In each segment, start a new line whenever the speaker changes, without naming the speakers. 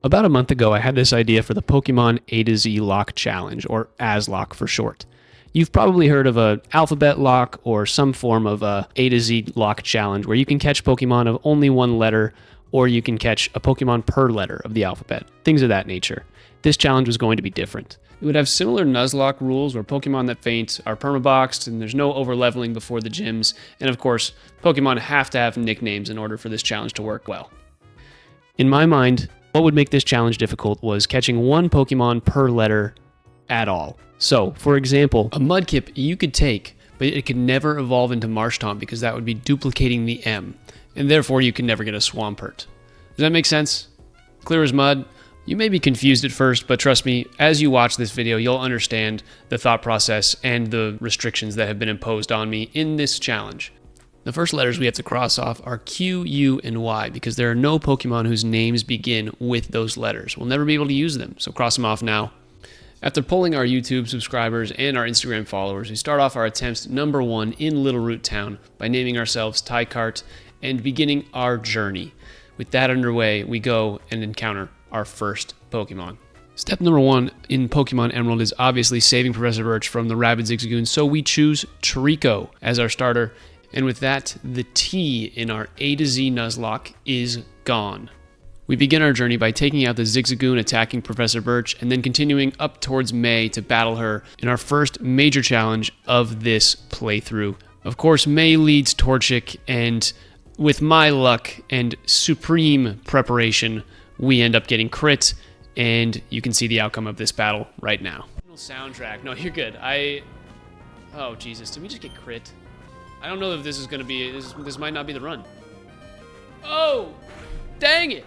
About a month ago, I had this idea for the Pokemon A-Z Lock Challenge, or A-Z-Lock for short. You've probably heard of a alphabet lock or some form of a A-Z Lock Challenge where you can catch Pokemon of only one letter, or you can catch a Pokemon per letter of the alphabet, things of that nature. This challenge was going to be different. It would have similar Nuzlocke rules where Pokemon that faint are permaboxed and there's no over-leveling before the gyms, and of course, Pokemon have to have nicknames in order for this challenge to work well. In my mind, what would make this challenge difficult was catching one Pokemon per letter at all. So, for example, a Mudkip you could take, but it could never evolve into Marshtomp because that would be duplicating the M, and therefore you can never get a Swampert. Does that make sense? Clear as mud? You may be confused at first, but trust me, as you watch this video, you'll understand the thought process and the restrictions that have been imposed on me in this challenge. The first letters we have to cross off are Q, U, and Y because there are no Pokemon whose names begin with those letters. We'll never be able to use them, so cross them off now. After polling our YouTube subscribers and our Instagram followers, we start off our attempts number 1 in Little Root Town by naming ourselves Tycart and beginning our journey. With that underway, we go and encounter our first Pokemon. Step number 1 in Pokemon Emerald is obviously saving Professor Birch from the rabid Zigzagoon, so we choose Trico as our starter. And with that, the T in our A-Z Nuzlocke is gone. We begin our journey by taking out the Zigzagoon attacking Professor Birch and then continuing up towards May to battle her in our first major challenge of this playthrough. Of course, May leads Torchic, and with my luck and supreme preparation, we end up getting crit, and you can see the outcome of this battle right now. Soundtrack. No, you're good. Oh, Jesus. Did we just get crit? I don't know if this is going to be... This might not be the run. Oh! Dang it!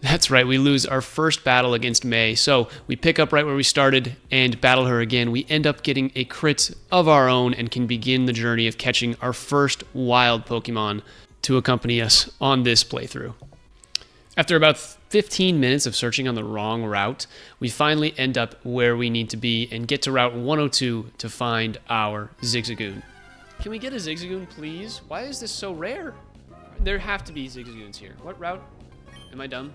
That's right, we lose our first battle against May, so we pick up right where we started and battle her again. We end up getting a crit of our own and can begin the journey of catching our first wild Pokemon to accompany us on this playthrough. After about 15 minutes of searching on the wrong route, we finally end up where we need to be and get to Route 102 to find our Zigzagoon. Can we get a Zigzagoon, please? Why is this so rare? There have to be Zigzagoons here. What route? Am I dumb?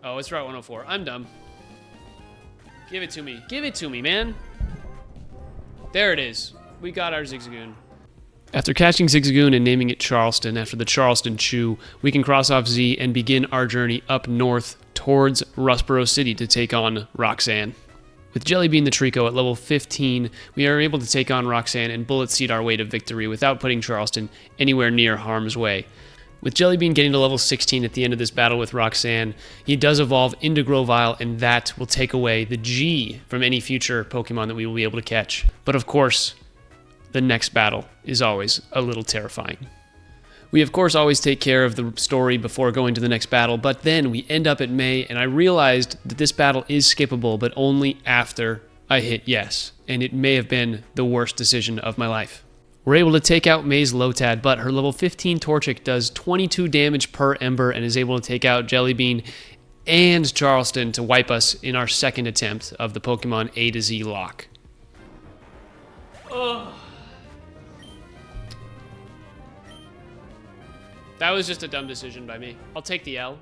Oh, it's Route 104. I'm dumb. Give it to me. Give it to me, man. There it is. We got our Zigzagoon. After catching Zigzagoon and naming it Charleston after the Charleston Chew, we can cross off Z and begin our journey up north towards Rustboro City to take on Roxanne. With Jellybean the Trico at level 15, we are able to take on Roxanne and bullet seed our way to victory without putting Charleston anywhere near harm's way. With Jellybean getting to level 16 at the end of this battle with Roxanne, he does evolve into Grovyle, and that will take away the G from any future Pokemon that we will be able to catch. But of course, the next battle is always a little terrifying. We of course always take care of the story before going to the next battle, but then we end up at May, and I realized that this battle is skippable, but only after I hit yes, and it may have been the worst decision of my life. We're able to take out May's Lotad, but her level 15 Torchic does 22 damage per Ember and is able to take out Jellybean and Charleston to wipe us in our second attempt of the Pokemon A-Z Lock. Ugh. That was just a dumb decision by me. I'll take the L.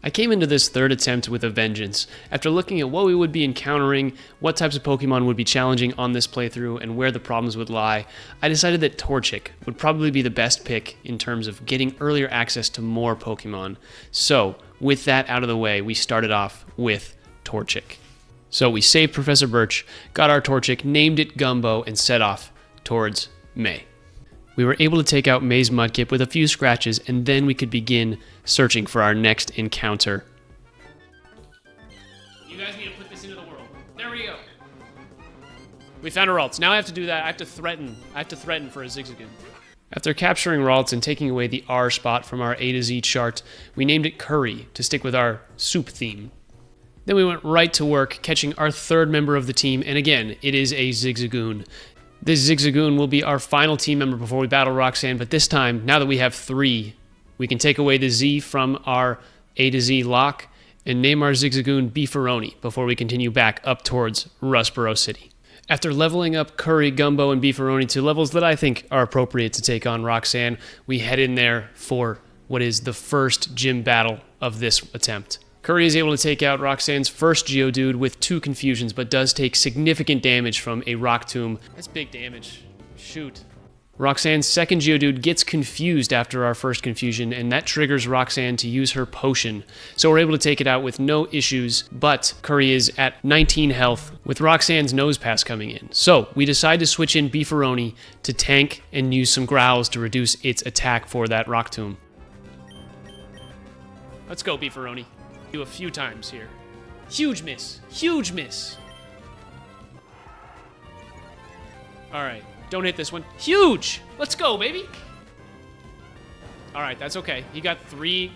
I came into this third attempt with a vengeance. After looking at what we would be encountering, what types of Pokemon would be challenging on this playthrough, and where the problems would lie, I decided that Torchic would probably be the best pick in terms of getting earlier access to more Pokemon. So, with that out of the way, we started off with Torchic. So we saved Professor Birch, got our Torchic, named it Gumbo, and set off towards May. We were able to take out May's Mudkip with a few scratches, and then we could begin searching for our next encounter. You guys need to put this into the world. There we go. We found a Ralts. Now I have to do that. I have to threaten for a Zigzagoon. After capturing Ralts and taking away the R spot from our A to Z chart, we named it Curry to stick with our soup theme. Then we went right to work, catching our third member of the team, and again, it is a Zigzagoon. This Zigzagoon will be our final team member before we battle Roxanne, but this time, now that we have 3, we can take away the Z from our A to Z lock and name our Zigzagoon Beefaroni before we continue back up towards Rustboro City. After leveling up Curry, Gumbo, and Beefaroni to levels that I think are appropriate to take on Roxanne, we head in there for what is the first gym battle of this attempt. Curry is able to take out Roxanne's first Geodude with 2 confusions, but does take significant damage from a Rock Tomb. That's big damage. Shoot. Roxanne's second Geodude gets confused after our first confusion, and that triggers Roxanne to use her potion. So we're able to take it out with no issues, but Curry is at 19 health with Roxanne's Nose Pass coming in. So we decide to switch in Beefaroni to tank and use some growls to reduce its attack for that Rock Tomb. Let's go, Beefaroni. Do a few times here. Huge miss. Huge miss. All right. Don't hit this one. Huge! Let's go, baby! Alright, that's okay. He got three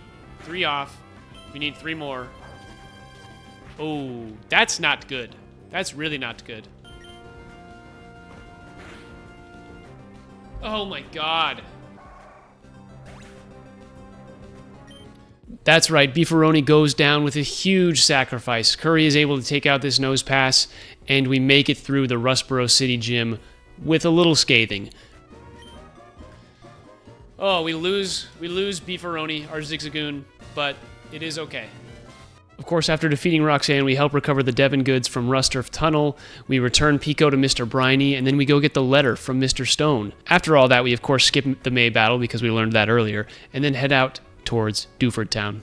off. We need 3 more. Oh, that's not good. That's really not good. Oh my god. That's right, Beefaroni goes down with a huge sacrifice. Curry is able to take out this Nose Pass, and we make it through the Rustboro City Gym with a little scathing. Oh, we lose Beefaroni, our Zigzagoon, but it is okay. Of course, after defeating Roxanne, we help recover the Devon goods from Rusturf Tunnel, we return Pico to Mr. Briny, and then we go get the letter from Mr. Stone. After all that, we of course skip the May battle because we learned that earlier, and then head out towards Dewford Town.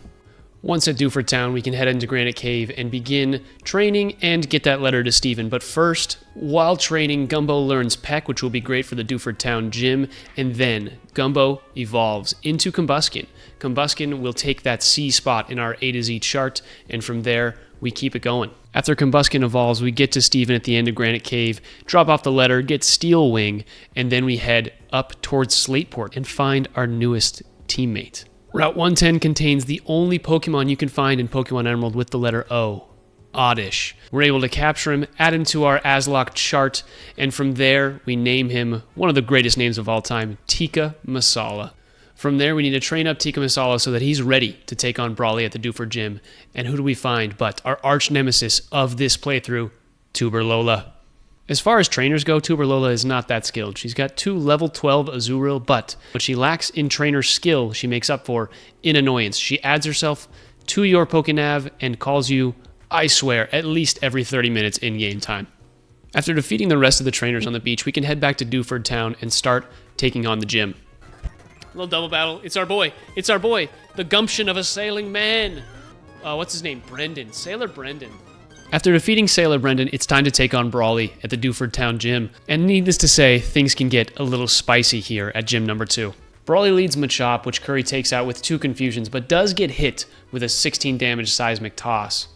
Once at Dewford Town, we can head into Granite Cave and begin training and get that letter to Steven. But first, while training, Gumbo learns Peck, which will be great for the Dewford Town gym, and then Gumbo evolves into Combuskin. Combuskin will take that C spot in our A to Z chart, and from there, we keep it going. After Combuskin evolves, we get to Steven at the end of Granite Cave, drop off the letter, get Steel Wing, and then we head up towards Slateport and find our newest teammate. Route 110 contains the only Pokemon you can find in Pokemon Emerald with the letter O, Oddish. We're able to capture him, add him to our Nuzlocke chart, and from there we name him one of the greatest names of all time, Tikka Masala. From there we need to train up Tikka Masala so that he's ready to take on Brawly at the Dewford Gym. And who do we find but our arch nemesis of this playthrough, Tuberlola. As far as trainers go, Tuberlola is not that skilled. She's got 2 level 12 Azurill, but what she lacks in trainer skill, she makes up for in annoyance. She adds herself to your Pokenav and calls you, I swear, at least every 30 minutes in-game time. After defeating the rest of the trainers on the beach, we can head back to Dewford Town and start taking on the gym. A little double battle. It's our boy. It's our boy. The gumption of a sailing man. What's his name? Brendan. Sailor Brendan. After defeating Sailor Brendan, it's time to take on Brawly at the Dewford Town gym. And needless to say, things can get a little spicy here at gym number 2. Brawly leads Machop, which Curry takes out with 2 confusions, but does get hit with a 16 damage seismic toss.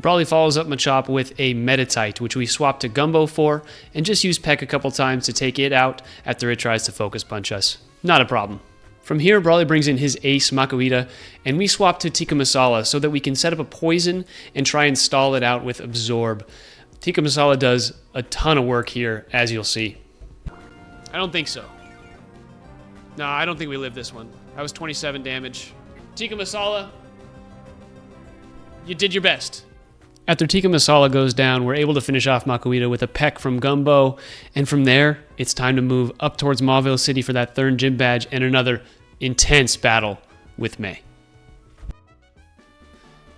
Brawly follows up Machop with a Meditite, which we swap to Gumbo for, and just use Peck a couple times to take it out after it tries to focus punch us. Not a problem. From here, Brawly brings in his ace, Makuhita, and we swap to Tikka Masala so that we can set up a poison and try and stall it out with Absorb. Tikka Masala does a ton of work here, as you'll see. I don't think so. No, I don't think we live this one. That was 27 damage. Tikka Masala, you did your best. After Tikka Masala goes down, we're able to finish off Makuhita with a peck from Gumbo, and from there, it's time to move up towards Mauville City for that 3rd gym badge and another intense battle with May.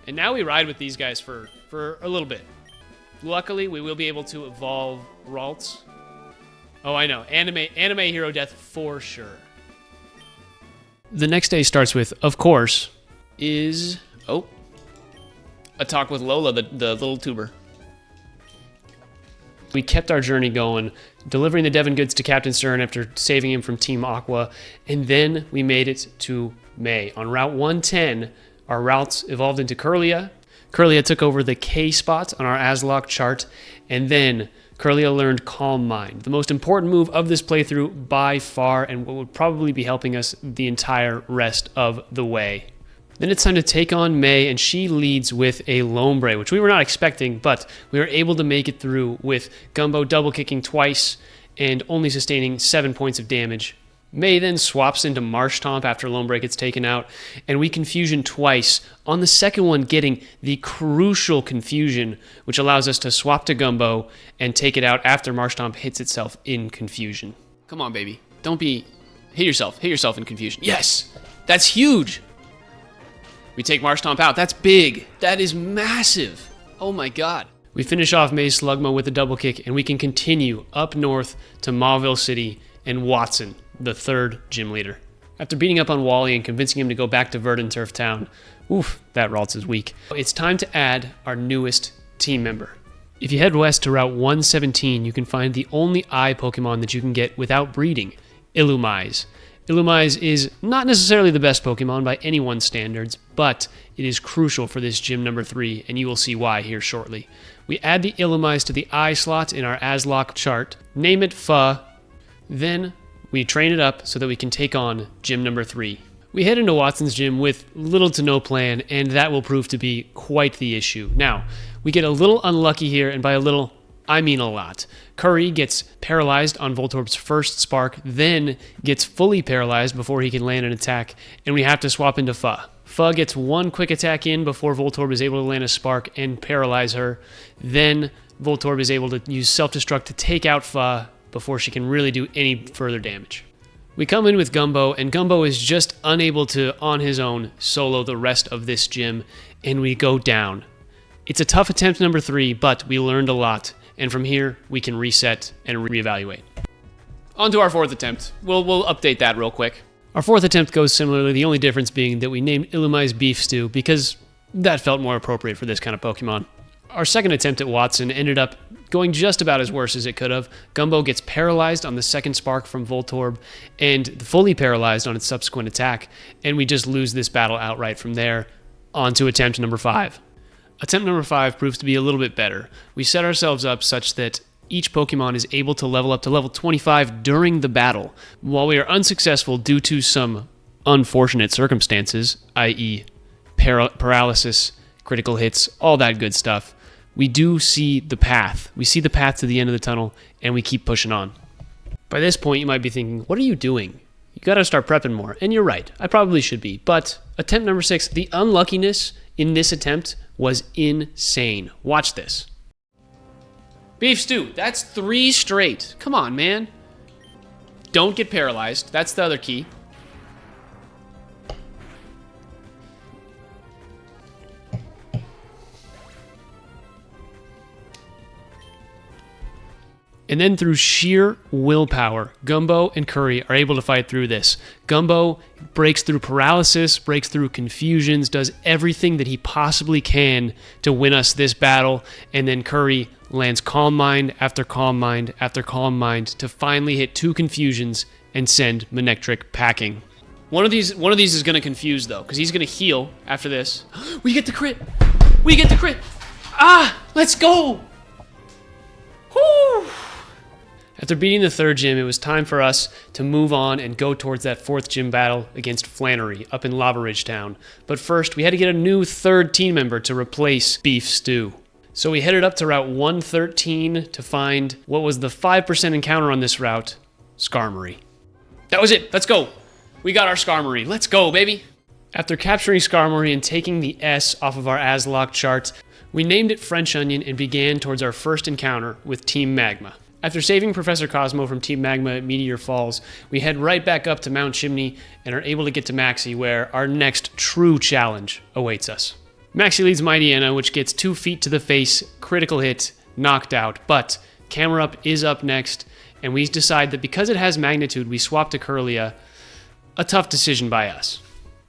And now we ride with these guys for a little bit. Luckily, we will be able to evolve Ralts. Oh, I know. Anime hero death for sure. The next day starts with, of course, a talk with Lola, the little tuber. We kept our journey going, delivering the Devon goods to Captain Stern after saving him from Team Aqua, and then we made it to May. On Route 110, our routes evolved into Kirlia. Kirlia took over the K spot on our Nuzlocke chart, and then Kirlia learned Calm Mind, the most important move of this playthrough by far, and what would probably be helping us the entire rest of the way. Then it's time to take on May, and she leads with a Lombre, which we were not expecting, but we were able to make it through with Gumbo double kicking twice and only sustaining 7 points of damage. May then swaps into Marshtomp after Lombre gets taken out, and we confusion twice, on the second one getting the crucial confusion, which allows us to swap to Gumbo and take it out after Marshtomp hits itself in confusion. Come on, baby. Don't be... Hit yourself in confusion. Yes! That's huge! We take Marshtomp out. That's big. That is massive. Oh my god. We finish off Maze Slugma with a double kick, and we can continue up north to Mauville City and Watson, the third gym leader. After beating up on Wally and convincing him to go back to Verdant Turf Town, oof, that Ralts is weak. It's time to add our newest team member. If you head west to Route 117, you can find the only eye Pokemon that you can get without breeding, Illumise. Illumise is not necessarily the best Pokemon by anyone's standards, but it is crucial for this gym number 3, and you will see why here shortly. We add the Illumise to the eye slot in our Nuzlocke chart, name it Pha, then we train it up so that we can take on gym number 3. We head into Watson's gym with little to no plan, and that will prove to be quite the issue. Now, we get a little unlucky here, and by a little, I mean a lot. Curry gets paralyzed on Voltorb's first spark, then gets fully paralyzed before he can land an attack, and we have to swap into Pha. Pha gets one quick attack in before Voltorb is able to land a spark and paralyze her. Then Voltorb is able to use self-destruct to take out Pha before she can really do any further damage. We come in with Gumbo, and Gumbo is just unable to, on his own, solo the rest of this gym, and we go down. It's a tough attempt number 3, but we learned a lot, and from here, we can reset and reevaluate. On to our 4th attempt. We'll update that real quick. Our 4th attempt goes similarly, the only difference being that we named Illumise Beef Stew, because that felt more appropriate for this kind of Pokemon. Our 2nd attempt at Watson ended up going just about as worse as it could have. Gumbo gets paralyzed on the 2nd spark from Voltorb, and fully paralyzed on its subsequent attack, and we just lose this battle outright from there. On to attempt number 5. Attempt number 5 proves to be a little bit better. We set ourselves up such that each Pokemon is able to level up to level 25 during the battle. While we are unsuccessful due to some unfortunate circumstances, i.e. paralysis, critical hits, all that good stuff, we do see the path. We see the path to the end of the tunnel, and we keep pushing on. By this point, you might be thinking, what are you doing? You gotta start prepping more. And you're right, I probably should be. But attempt number 6, the unluckiness in this attempt was insane. Watch this. Beef Stew, that's 3 straight. Come on, man. Don't get paralyzed. That's the other key. And then through sheer willpower, Gumbo and Curry are able to fight through this. Gumbo breaks through paralysis, breaks through confusions, does everything that he possibly can to win us this battle, and then Curry lands Calm Mind after Calm Mind after Calm Mind to finally hit 2 confusions and send Manectric packing. One of these is going to confuse, though, because he's going to heal after this. We get the crit! We get the crit! Ah! Let's go! Whoo! After beating the 3rd gym, it was time for us to move on and go towards that 4th gym battle against Flannery up in Lava Ridge Town. But first, we had to get a new 3rd team member to replace Beef Stew. So we headed up to Route 113 to find what was the 5% encounter on this route, Skarmory. That was it. Let's go. We got our Skarmory. Let's go, baby. After capturing Skarmory and taking the S off of our Nuzlocke chart, we named it French Onion and began towards our first encounter with Team Magma. After saving Professor Cosmo from Team Magma at Meteor Falls, we head right back up to Mount Chimney and are able to get to Maxie, where our next true challenge awaits us. Maxie leads Mightyena, which gets 2 feet to the face, critical hit, knocked out, but Camerupt is up next, and we decide that because it has Magnitude, we swap to Kirlia. A tough decision by us.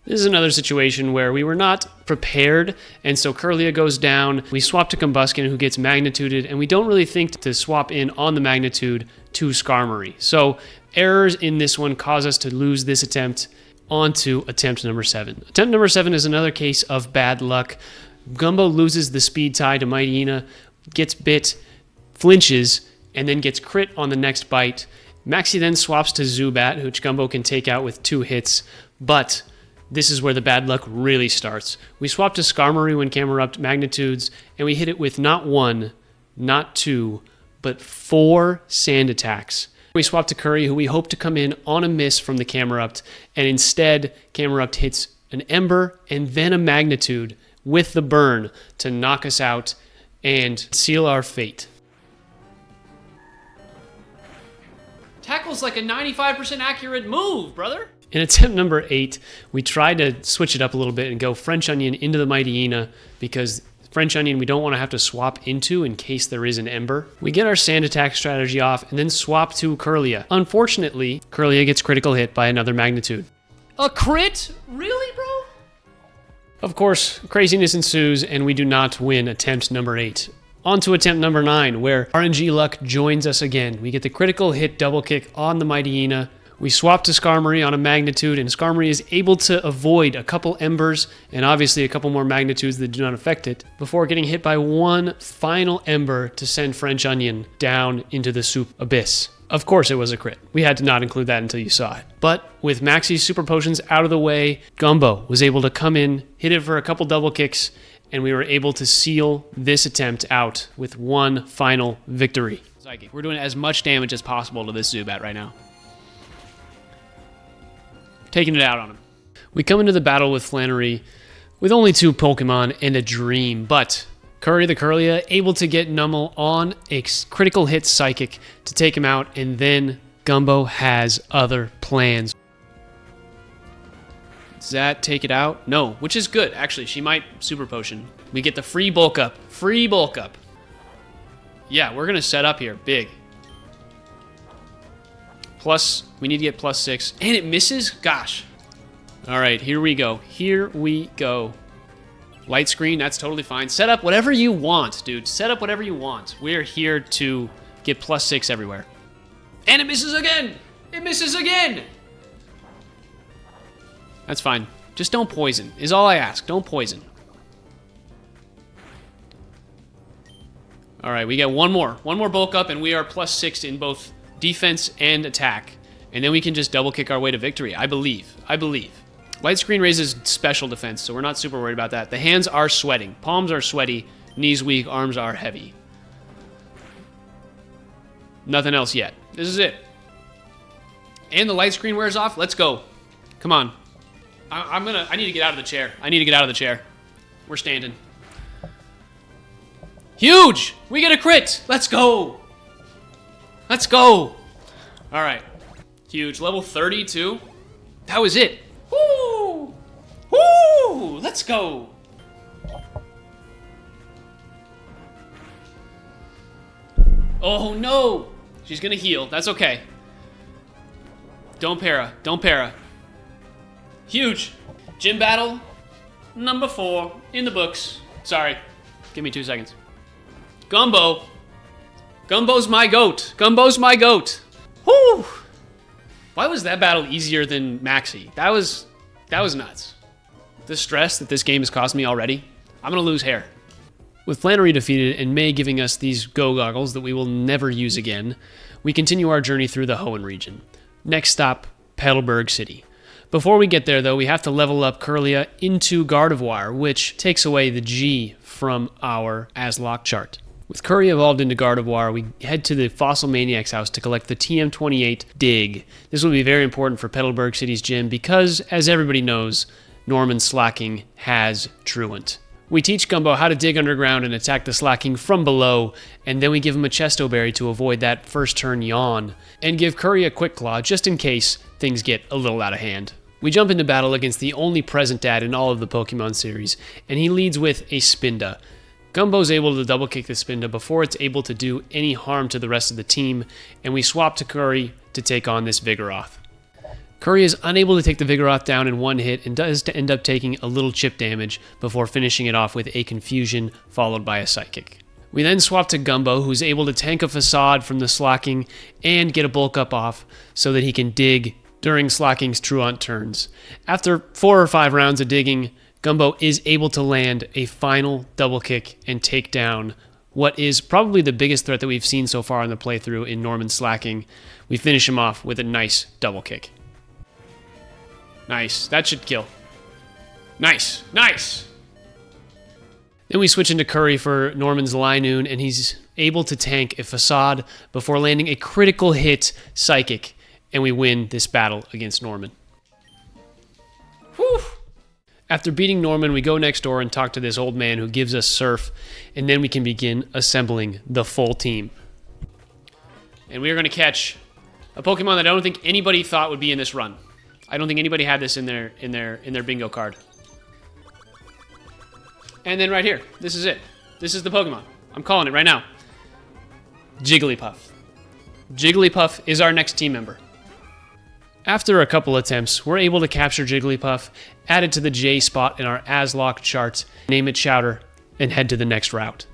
This is another situation where we were not prepared, and so Kirlia goes down. We swap to Combuskin, who gets Magnituded, and we don't really think to swap in on the Magnitude to Skarmory. So errors in this one cause us to lose this attempt. On to attempt number 7. Attempt number 7 is another case of bad luck. Gumbo loses the speed tie to Mightyena, gets bit, flinches, and then gets crit on the next bite. Maxie then swaps to Zubat, which Gumbo can take out with 2 hits, but this is where the bad luck really starts. We swap to Skarmory when Camerupt Magnitudes, and we hit it with not 1, not 2, but 4 sand attacks. We swap to Curry, who we hope to come in on a miss from the Camerupt, and instead, Camerupt hits an Ember and then a Magnitude with the burn to knock us out and seal our fate. Tackle's like a 95% accurate move, brother. In attempt number 8, we tried to switch it up a little bit and go French Onion into the Mighty Hyena because French Onion we don't want to have to swap into in case there is an Ember. We get our Sand Attack strategy off and then swap to Kirlia. Unfortunately, Kirlia gets critical hit by another Magnitude. A crit? Really, bro? Of course, craziness ensues and we do not win attempt number 8. On to attempt number 9, where RNG luck joins us again. We get the critical hit double kick on the Mighty Hyena. We swap to Skarmory on a Magnitude, and Skarmory is able to avoid a couple Embers and obviously a couple more Magnitudes that do not affect it before getting hit by one final Ember to send French Onion down into the soup abyss. Of course it was a crit. We had to not include that until you saw it. But with Maxie's super potions out of the way, Gumbo was able to come in, hit it for a couple double kicks, and we were able to seal this attempt out with one final victory. Psychic. We're doing as much damage as possible to this Zubat right now. Taking it out on him. We come into the battle with Flannery with only 2 Pokemon and a Dream, but Curry the Kirlia able to get Numel on a critical hit Psychic to take him out, and then Gumbo has other plans. Does that take it out? No, which is good. Actually, she might Super Potion. We get the free bulk up. Free bulk up. Yeah, we're going to set up here. Big. Plus, we need to get +6. And it misses? Gosh. All right, here we go. Here we go. Light screen, that's totally fine. Set up whatever you want, dude. Set up whatever you want. We're here to get +6 everywhere. And it misses again! It misses again! That's fine. Just don't poison, is all I ask. Don't poison. All right, we get one more. One more bulk up, and we are +6 in both defense and attack. And then we can just double kick our way to victory, I believe. I believe. Light screen raises special defense, so we're not super worried about that. The hands are sweating. Palms are sweaty. Knees weak. Arms are heavy. Nothing else yet. This is it. And the light screen wears off. Let's go. Come on. I need to get out of the chair. I need to get out of the chair. We're standing. Huge! We get a crit! Let's go! Let's go! Alright. Huge. Level 32. That was it. Woo! Woo! Let's go! Oh no! She's gonna heal. That's okay. Don't para. Don't para. Huge. Gym battle number 4 in the books. Sorry. Give me 2 seconds. Gumbo. Gumbo's my goat. Gumbo's my goat. Whoo! Why was that battle easier than Maxie? That was nuts. The stress that this game has cost me already, I'm gonna lose hair. With Flannery defeated and May giving us these go goggles that we will never use again, we continue our journey through the Hoenn region. Next stop, Petalburg City. Before we get there though, we have to level up Kirlia into Gardevoir, which takes away the G from our Nuzlocke chart. With Curry evolved into Gardevoir, we head to the Fossil Maniac's house to collect the TM28 Dig. This will be very important for Petalburg City's gym because, as everybody knows, Norman Slacking has Truant. We teach Gumbo how to dig underground and attack the Slacking from below, and then we give him a Chesto Berry to avoid that first turn yawn, and give Curry a Quick Claw just in case things get a little out of hand. We jump into battle against the only present dad in all of the Pokemon series, and he leads with a Spinda. Gumbo's able to double kick the Spinda before it's able to do any harm to the rest of the team, and we swap to Curry to take on this Vigoroth. Curry is unable to take the Vigoroth down in one hit and does end up taking a little chip damage before finishing it off with a Confusion followed by a Psychic. We then swap to Gumbo, who's able to tank a Facade from the Slacking and get a bulk up off so that he can dig during Slacking's Truant turns. After 4 or 5 rounds of digging, Gumbo is able to land a final double kick and take down what is probably the biggest threat that we've seen so far in the playthrough in Norman Slacking. We finish him off with a nice double kick. Nice. That should kill. Nice. Nice! Then we switch into Curry for Norman's Linoon, and he's able to tank a Facade before landing a critical hit Psychic, and we win this battle against Norman. Whew! After beating Norman, we go next door and talk to this old man who gives us Surf, and then we can begin assembling the full team. And we are going to catch a Pokemon that I don't think anybody thought would be in this run. I don't think anybody had this in their bingo card. And then right here, this is it. This is the Pokemon. I'm calling it right now. Jigglypuff. Jigglypuff is our next team member. After a couple attempts, we're able to capture Jigglypuff, add it to the J spot in our Nuzlocke chart, name it Chowder, and head to the next route.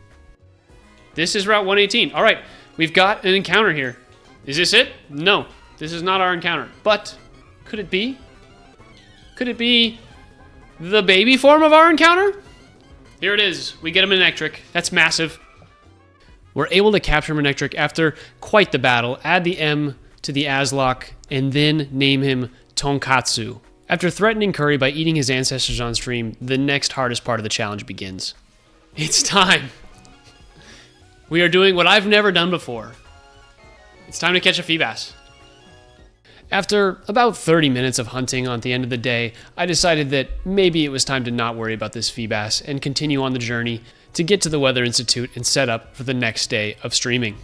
This is Route 118. All right, we've got an encounter here. Is this it? No, this is not our encounter. But could it be? Could it be the baby form of our encounter? Here it is. We get a Manectric. That's massive. We're able to capture Manectric after quite the battle, add the M to the Nuzlocke, and then name him Tonkatsu. After threatening Curry by eating his ancestors on stream, the next hardest part of the challenge begins. It's time. We are doing what I've never done before. It's time to catch a Feebas. After about 30 minutes of hunting at the end of the day, I decided that maybe it was time to not worry about this Feebas and continue on the journey to get to the Weather Institute and set up for the next day of streaming.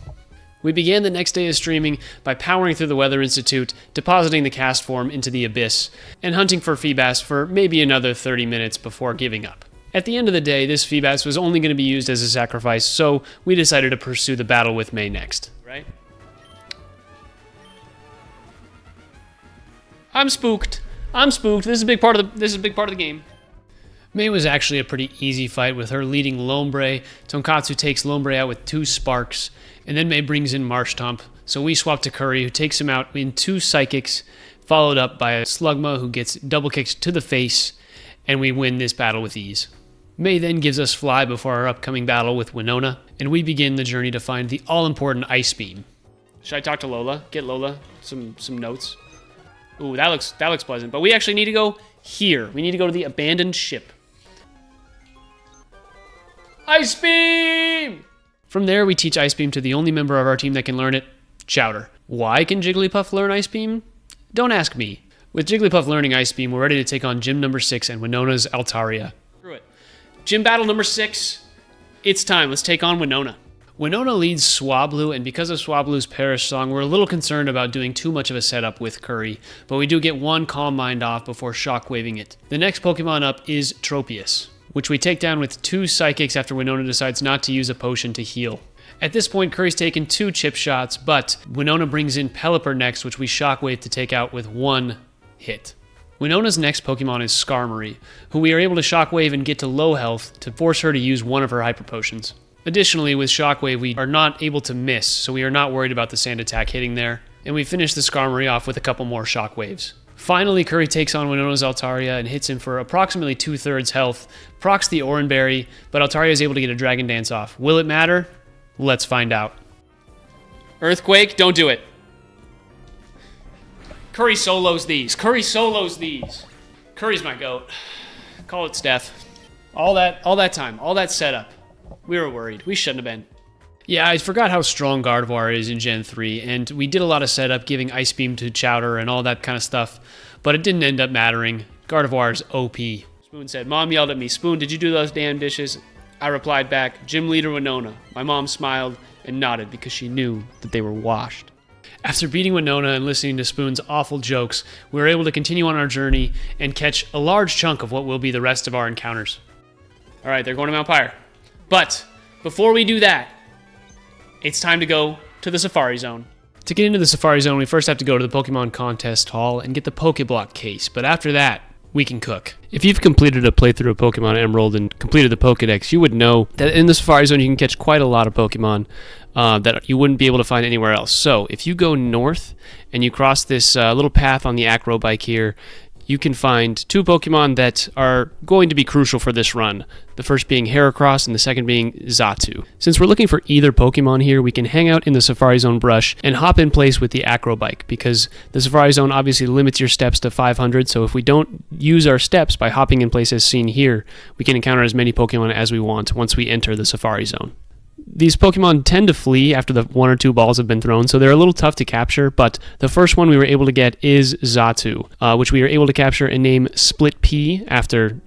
We began the next day of streaming by powering through the Weather Institute, depositing the cast form into the abyss, and hunting for Feebas for maybe another 30 minutes before giving up. At the end of the day, this Feebas was only going to be used as a sacrifice, so we decided to pursue the battle with May next. Right? I'm spooked. This is a big part of the game. May was actually a pretty easy fight with her leading Lombre. Tonkatsu takes Lombre out with 2 Sparks, and then May brings in Marshtomp. So we swap to Curry, who takes him out in 2 Psychics, followed up by a Slugma who gets double kicks to the face, and we win this battle with ease. May then gives us Fly before our upcoming battle with Winona, and we begin the journey to find the all-important Ice Beam. Should I talk to Lola? Get Lola some notes? Ooh, that looks pleasant. But we actually need to go here. We need to go to the abandoned ship. Ice Beam! From there, we teach Ice Beam to the only member of our team that can learn it, Chowder. Why can Jigglypuff learn Ice Beam? Don't ask me. With Jigglypuff learning Ice Beam, we're ready to take on Gym number 6 and Winona's Altaria. Screw it. Gym battle number 6. It's time. Let's take on Winona. Winona leads Swablu, and because of Swablu's Perish Song, we're a little concerned about doing too much of a setup with Curry, but we do get one Calm Mind off before shockwaving it. The next Pokemon up is Tropius, which we take down with 2 Psychics after Winona decides not to use a potion to heal. At this point, Curry's taken 2 chip shots, but Winona brings in Pelipper next, which we shockwave to take out with 1 hit. Winona's next Pokemon is Skarmory, who we are able to shockwave and get to low health to force her to use one of her Hyper Potions. Additionally, with Shockwave, we are not able to miss, so we are not worried about the Sand Attack hitting there, and we finish the Skarmory off with a couple more Shockwaves. Finally, Curry takes on Winona's Altaria and hits him for approximately 2/3 health, procs the Oranberry, but Altaria is able to get a Dragon Dance off. Will it matter? Let's find out. Earthquake, don't do it. Curry solos these. Curry's my goat. Call it Steph. All that time, all that setup. We were worried. We shouldn't have been. Yeah, I forgot how strong Gardevoir is in Gen 3, and we did a lot of setup, giving Ice Beam to Chowder and all that kind of stuff, but it didn't end up mattering. Gardevoir's OP. Spoon said, Mom yelled at me, Spoon, did you do those damn dishes? I replied back, Gym Leader Winona. My mom smiled and nodded because she knew that they were washed. After beating Winona and listening to Spoon's awful jokes, we were able to continue on our journey and catch a large chunk of what will be the rest of our encounters. Alright, they're going to Mount Pyre. But before we do that, it's time to go to the Safari Zone. To get into the Safari Zone, we first have to go to the Pokemon Contest Hall and get the Pokeblock case, but after that, we can cook. If you've completed a playthrough of Pokemon Emerald and completed the Pokedex, you would know that in the Safari Zone you can catch quite a lot of Pokemon that you wouldn't be able to find anywhere else. So if you go north and you cross this little path on the Acro Bike here, you can find 2 Pokemon that are going to be crucial for this run. The first being Heracross and the second being Xatu. Since we're looking for either Pokemon here, we can hang out in the Safari Zone brush and hop in place with the Acro Bike, because the Safari Zone obviously limits your steps to 500, so if we don't use our steps by hopping in place as seen here, we can encounter as many Pokemon as we want once we enter the Safari Zone. These Pokemon tend to flee after the 1 or 2 balls have been thrown, so they're a little tough to capture, but the first one we were able to get is Xatu, which we were able to capture and name Split P after,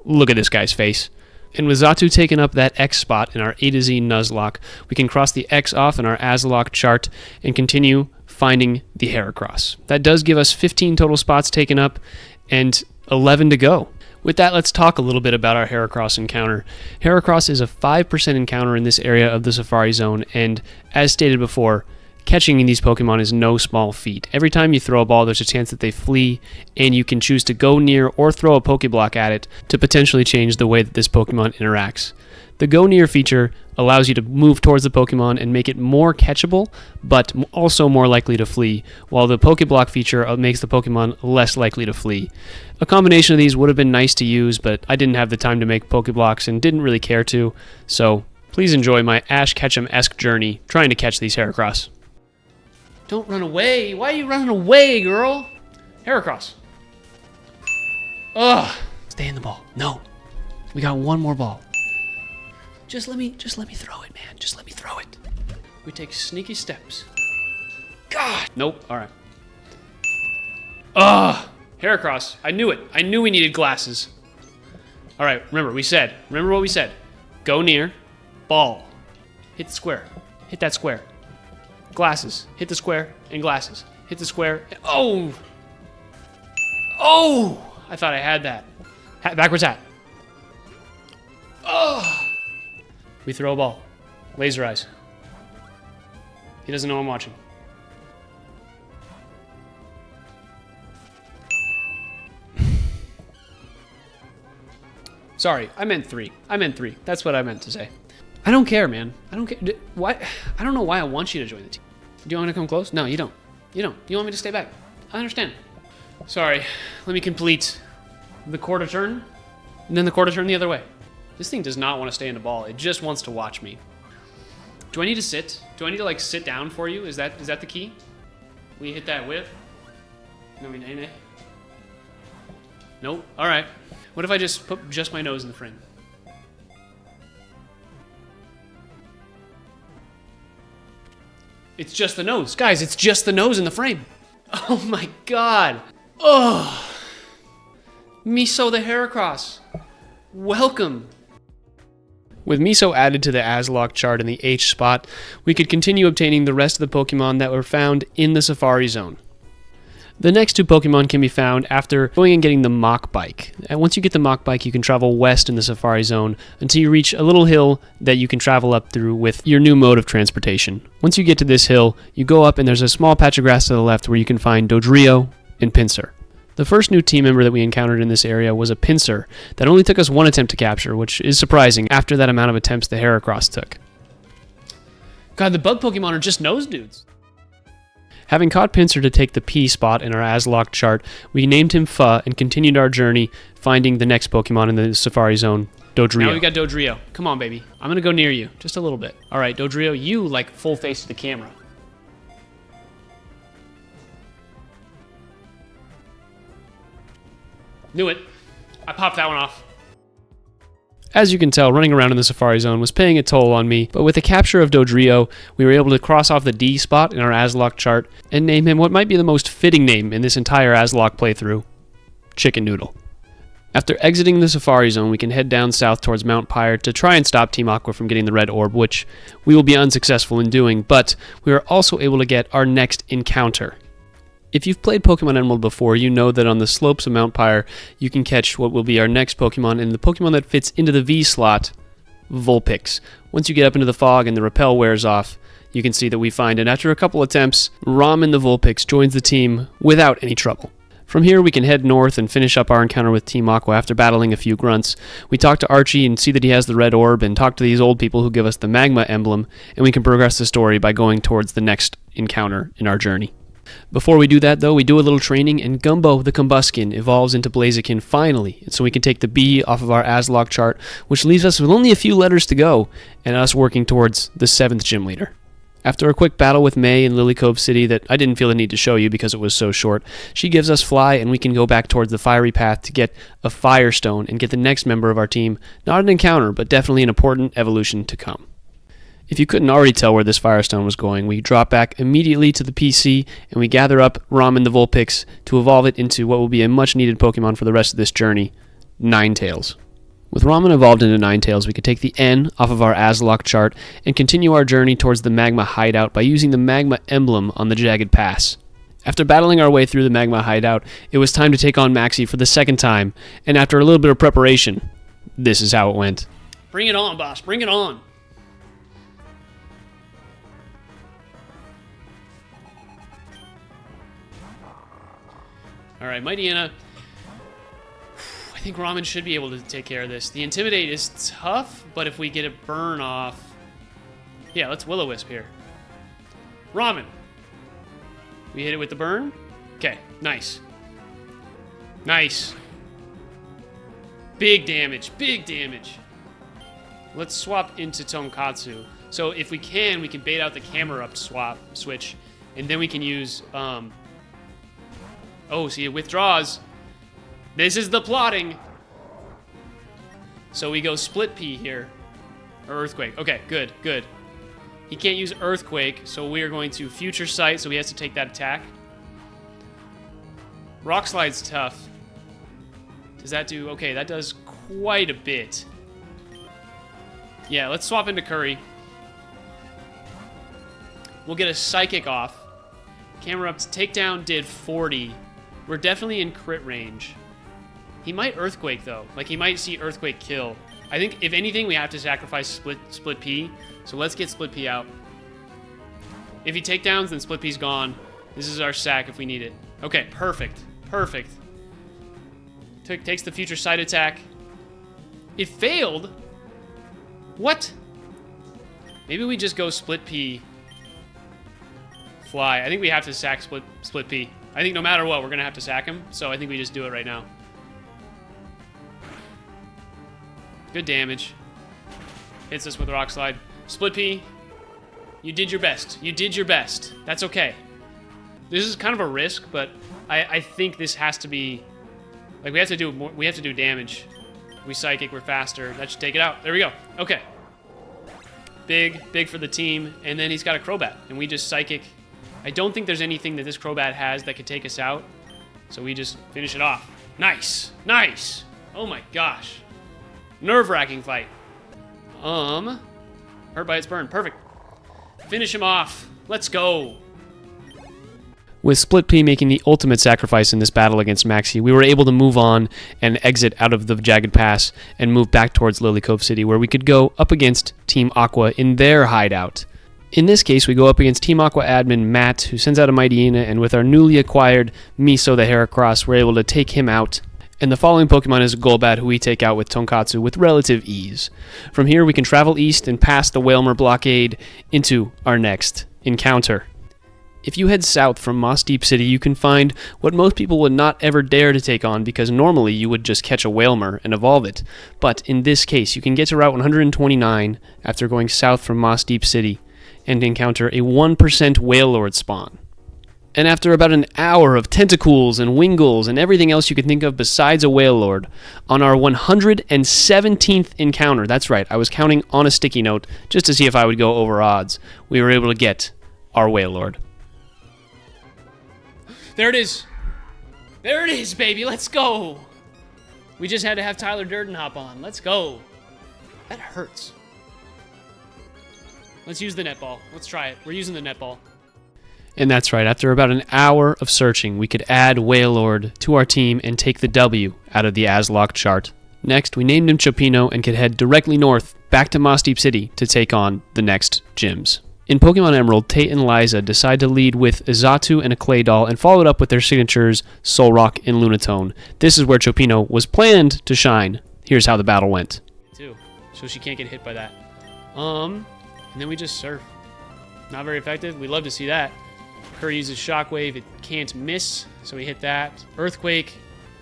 look at this guy's face. And with Xatu taking up that X spot in our A-Z Nuzlocke, we can cross the X off in our Nuzlocke chart and continue finding the Heracross. That does give us 15 total spots taken up and 11 to go. With that, let's talk a little bit about our Heracross encounter. Heracross is a 5% encounter in this area of the Safari Zone, and as stated before, catching these Pokemon is no small feat. Every time you throw a ball, there's a chance that they flee, and you can choose to go near or throw a Pokeblock at it to potentially change the way that this Pokemon interacts. The Go Near feature allows you to move towards the Pokemon and make it more catchable, but also more likely to flee, while the Pokeblock feature makes the Pokemon less likely to flee. A combination of these would have been nice to use, but I didn't have the time to make Pokeblocks and didn't really care to, so please enjoy my Ash Ketchum-esque journey trying to catch these Heracross. Don't run away! Why are you running away, girl? Heracross. Ugh! Stay in the ball. No. We got one more ball. Just let me throw it, man. Just let me throw it. We take sneaky steps. God! Nope. All right. Ugh! Heracross. I knew it. I knew we needed glasses. All right. Remember what we said. Go near. Ball. Hit the square. Hit that square. Glasses. Hit the square and glasses. Hit the square. Oh! Oh! I thought I had that. Backwards hat. Oh! We throw a ball. Laser eyes. He doesn't know I'm watching. Sorry, I meant 3. That's what I meant to say. I don't care, man. I don't care. Why? I don't know why I want you to join the team. Do you want me to come close? No, you don't. You don't. You want me to stay back. I understand. Sorry. Let me complete the quarter turn, and then the quarter turn the other way. This thing does not want to stay in the ball. It just wants to watch me. Do I need to sit? Do I need to like sit down for you? Is that the key? Will you hit that whip? No, nay. Nope. All right. What if I just put just my nose in the frame? It's just the nose. Guys, it's just the nose in the frame. Oh my god. Oh. Miso the Heracross. Welcome. With Miso added to the A-Z chart in the H spot, we could continue obtaining the rest of the Pokemon that were found in the Safari Zone. The next 2 Pokemon can be found after going and getting the Mach Bike. And once you get the Mach Bike, you can travel west in the Safari Zone until you reach a little hill that you can travel up through with your new mode of transportation. Once you get to this hill, you go up and there's a small patch of grass to the left where you can find Dodrio and Pinsir. The first new team member that we encountered in this area was a Pinsir that only took us 1 attempt to capture, which is surprising after that amount of attempts the Heracross took. God, the bug Pokemon are just nose dudes. Having caught Pinsir to take the P spot in our A-Z chart, we named him Pha and continued our journey, finding the next Pokemon in the Safari Zone, Dodrio. Now we got Dodrio. Come on, baby. I'm going to go near you, just a little bit. All right, Dodrio, you like full face to the camera. Knew it. I popped that one off. As you can tell, running around in the Safari Zone was paying a toll on me, but with the capture of Dodrio, we were able to cross off the D spot in our A-Z chart and name him what might be the most fitting name in this entire A-Z playthrough, Chicken Noodle. After exiting the Safari Zone, we can head down south towards Mount Pyre to try and stop Team Aqua from getting the red orb, which we will be unsuccessful in doing, but we are also able to get our next encounter. If you've played Pokemon Emerald before, you know that on the slopes of Mount Pyre, you can catch what will be our next Pokemon, and the Pokemon that fits into the V slot, Vulpix. Once you get up into the fog and the repel wears off, you can see that we find it. After a couple attempts, Ramen the Vulpix joins the team without any trouble. From here, we can head north and finish up our encounter with Team Aqua after battling a few grunts. We talk to Archie and see that he has the red orb, and talk to these old people who give us the magma emblem, and we can progress the story by going towards the next encounter in our journey. Before we do that, though, we do a little training, and Gumbo the Combuskin evolves into Blaziken finally, so we can take the B off of our A-Z chart, which leaves us with only a few letters to go, and us working towards the 7th gym leader. After a quick battle with May in Lily Cove City that I didn't feel the need to show you because it was so short, she gives us Fly, and we can go back towards the Fiery Path to get a Firestone and get the next member of our team. Not an encounter, but definitely an important evolution to come. If you couldn't already tell where this Firestone was going, we drop back immediately to the PC and we gather up Ramen the Vulpix to evolve it into what will be a much needed Pokemon for the rest of this journey, Ninetales. With Ramen evolved into Ninetales, we could take the N off of our A-Z chart and continue our journey towards the magma hideout by using the magma emblem on the Jagged Pass. After battling our way through the magma hideout, it was time to take on Maxie for the second time, and after a little bit of preparation, this is how it went. Bring it on, boss. Bring it on. All right, Mighty Anna. I think Ramen should be able to take care of this. The Intimidate is tough, but if we get a burn off... Yeah, let's Will-O-Wisp here. Ramen. We hit it with the burn. Okay, nice. Nice. Big damage, big damage. Let's swap into Tonkatsu. So if we can bait out the camera up switch, and then we can use... Oh, see, it withdraws. This is the plotting. So we go Split P here. Or Earthquake. Okay, good, good. He can't use Earthquake, so we are going to Future Sight, so he has to take that attack. Rock Slide's tough. Does that do... Okay, that does quite a bit. Yeah, let's swap into Curry. We'll get a Psychic off. Camera up to Takedown did 40. We're definitely in crit range. He might Earthquake, though. Like, he might see Earthquake kill. I think, if anything, we have to sacrifice Split P. So let's get Split P out. If he takedowns, then Split P's gone. This is our sack if we need it. Okay, perfect. Perfect. Takes the Future Sight attack. It failed? What? Maybe we just go Split P. Fly. I think we have to sack Split P. I think no matter what, we're going to have to sack him. So I think we just do it right now. Good damage. Hits us with Rock Slide. Split P. You did your best. You did your best. That's okay. This is kind of a risk, but I think this has to be... Like, we have to do more, we have to do damage. We Psychic, we're faster. That should take it out. There we go. Okay. Big for the team. And then he's got a Crobat. And we just Psychic... I don't think there's anything that this Crobat has that could take us out. So we just finish it off. Nice. Nice. Oh my gosh. Nerve-wracking fight. Hurt by its burn. Perfect. Finish him off. Let's go. With Split P making the ultimate sacrifice in this battle against Maxie, we were able to move on and exit out of the Jagged Pass and move back towards Lily Cove City, where we could go up against Team Aqua in their hideout. In this case, we go up against Team Aqua admin Matt, who sends out a Mighty Hina, and with our newly acquired Miso the Heracross, we're able to take him out. And the following Pokemon is a Golbat, who we take out with Tonkatsu with relative ease. From here, we can travel east and past the Whalmer blockade into our next encounter. If you head south from Moss Deep City, you can find what most people would not ever dare to take on, because normally you would just catch a Whalmer and evolve it. But in this case, you can get to Route 129 after going south from Moss Deep City and encounter a 1% Wailord spawn. And after about an hour of Tentacools and Wingulls and everything else you could think of besides a Wailord, on our 117th encounter, that's right, I was counting on a sticky note just to see if I would go over odds, we were able to get our Wailord. There it is. There it is, baby. Let's go. We just had to have Tyler Durden hop on. Let's go. That hurts. Let's use the netball. Let's try it. We're using the netball. And that's right. After about an hour of searching, we could add Wailord to our team and take the W out of the A-Z chart. Next, we named him Chopino and could head directly north back to Moss Deep City to take on the next gyms. In Pokemon Emerald, Tate and Liza decide to lead with a Xatu and a Claydol and follow it up with their signatures, Solrock and Lunatone. This is where Chopino was planned to shine. Here's how the battle went. So she can't get hit by that. And then we just surf. Not very effective. We'd love to see that. Curry uses Shockwave. It can't miss, so we hit that. Earthquake.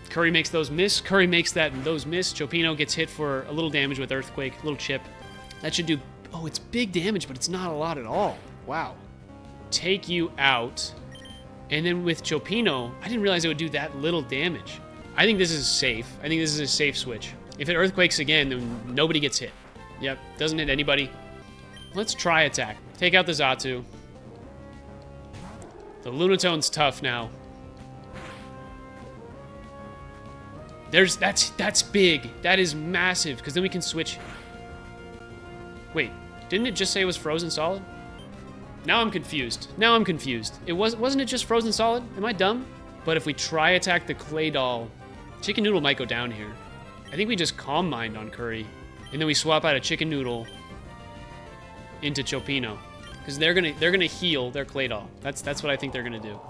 Curry makes those miss. Curry makes those miss. Chopino gets hit for a little damage with Earthquake. A little chip. That should do... Oh, it's big damage, but it's not a lot at all. Wow. Take you out. And then with Chopino, I didn't realize it would do that little damage. I think this is safe. I think this is a safe switch. If it Earthquakes again, then nobody gets hit. Yep, doesn't hit anybody. Let's try attack. Take out the Xatu. The Lunatone's tough now. That's big. That is massive, because then we can switch. Wait, didn't it just say it was frozen solid? Now I'm confused. Wasn't it just frozen solid? Am I dumb? But if we try attack the clay doll, Chicken Noodle might go down here. I think we just Calm Mind on Curry, and then we swap out a Chicken Noodle into Chopino, because they're gonna heal their clay doll. That's what I think they're gonna do.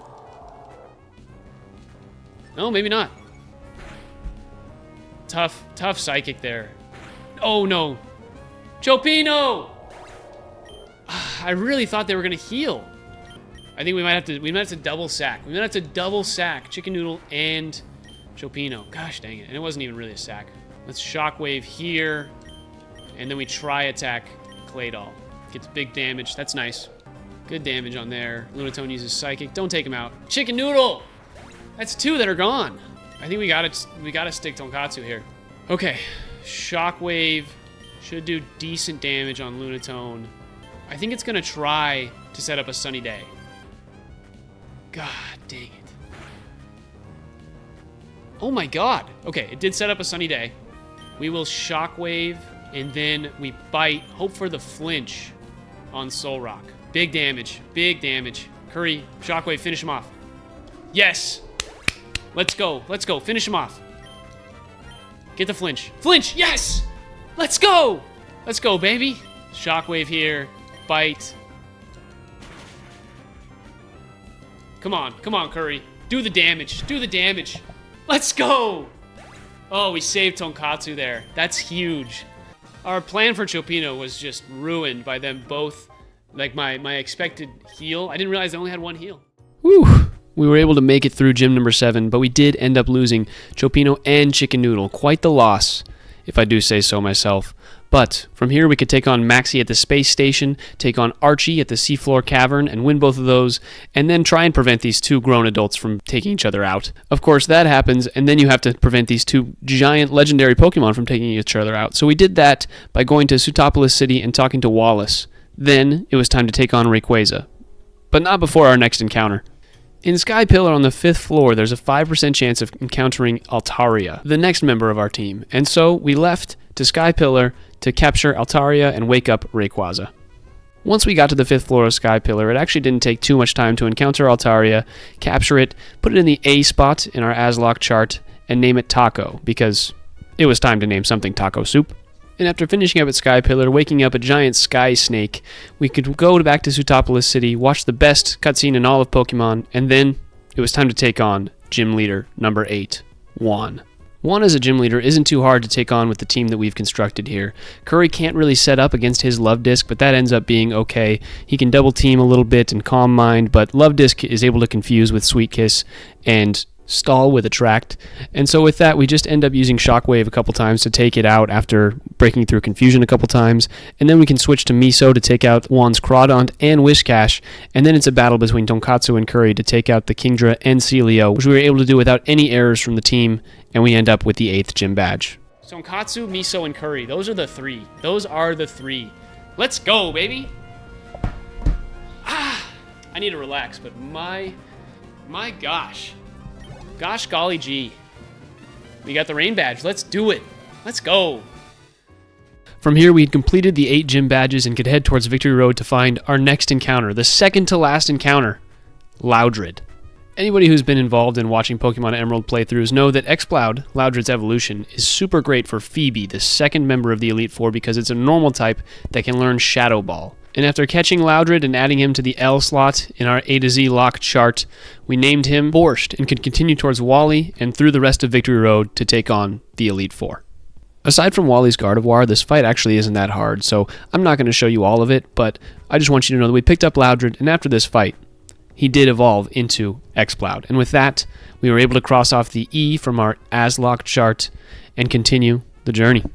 No, maybe not. Tough psychic there. Oh no, Chopino! I really thought they were gonna heal. I think we might have to double sack. We might have to double sack Chicken Noodle and Chopino. Gosh dang it. And it wasn't even really a sack. Let's Shockwave here. And then we try attack Clay Doll. Gets big damage. That's nice. Good damage on there. Lunatone uses Psychic. Don't take him out. Chicken Noodle! That's 2 that are gone. I think we gotta stick Tonkatsu here. Okay. Shockwave should do decent damage on Lunatone. I think it's gonna try to set up a Sunny Day. God dang it. Oh my god. Okay, it did set up a Sunny Day. We will Shockwave, and then we bite. Hope for the flinch on Soul Rock. Big damage. Big damage. Curry, Shockwave, finish him off. Yes! Let's go. Let's go. Finish him off. Get the flinch. Flinch! Yes! Let's go! Let's go, baby. Shockwave here. Bite. Come on, Curry. Do the damage. Do the damage. Let's go! Oh, we saved Tonkatsu there. That's huge. Our plan for Chopino was just ruined by them both. Like, my expected heal. I didn't realize they only had 1 heal. Whew. We were able to make it through gym number 7, but we did end up losing Chopino and Chicken Noodle. Quite the loss, if I do say so myself. But from here, we could take on Maxie at the space station, take on Archie at the seafloor cavern, and win both of those, and then try and prevent these 2 grown adults from taking each other out. Of course, that happens, and then you have to prevent these 2 giant legendary Pokemon from taking each other out. So we did that by going to Sutopolis City and talking to Wallace. Then it was time to take on Rayquaza. But not before our next encounter. In Sky Pillar on the 5th floor, there's a 5% chance of encountering Altaria, the next member of our team, and so we left to Sky Pillar to capture Altaria and wake up Rayquaza. Once we got to the 5th floor of Sky Pillar, it actually didn't take too much time to encounter Altaria, capture it, put it in the A spot in our Nuzlocke chart, and name it Taco, because it was time to name something Taco Soup. And after finishing up at Sky Pillar, waking up a giant sky snake, we could go back to Sutopolis City, watch the best cutscene in all of Pokemon, and then it was time to take on Gym Leader number 8, Juan. Juan as a gym leader isn't too hard to take on with the team that we've constructed here. Curry can't really set up against his Love Disc, but that ends up being okay. He can double team a little bit and Calm Mind, but Love Disc is able to confuse with Sweet Kiss and stall with Attract. And so with that, we just end up using Shockwave a couple times to take it out after breaking through Confusion a couple times. And then we can switch to Miso to take out Juan's Crawdaunt and Wishcash. And then it's a battle between Tonkatsu and Curry to take out the Kingdra and Celio, which we were able to do without any errors from the team. And we end up with the 8th gym badge. Tonkatsu, Miso, and Curry. Those are the 3. Those are the 3. Let's go, baby! I need to relax, but my gosh. Gosh golly gee. We got the rain badge. Let's do it. Let's go. From here, we had completed the 8 gym badges and could head towards Victory Road to find our next encounter, the second to last encounter, Loudred. Anybody who's been involved in watching Pokemon Emerald playthroughs know that Exploud, Loudred's evolution, is super great for Phoebe, the second member of the Elite Four, because it's a normal type that can learn Shadow Ball. And after catching Loudred and adding him to the L slot in our A-Z Nuzlocke chart, we named him Borscht and could continue towards Wally and through the rest of Victory Road to take on the Elite Four. Aside from Wally's Gardevoir, this fight actually isn't that hard, so I'm not going to show you all of it, but I just want you to know that we picked up Loudred, and after this fight, he did evolve into Exploud. And with that, we were able to cross off the E from our Nuzlocke chart and continue the journey.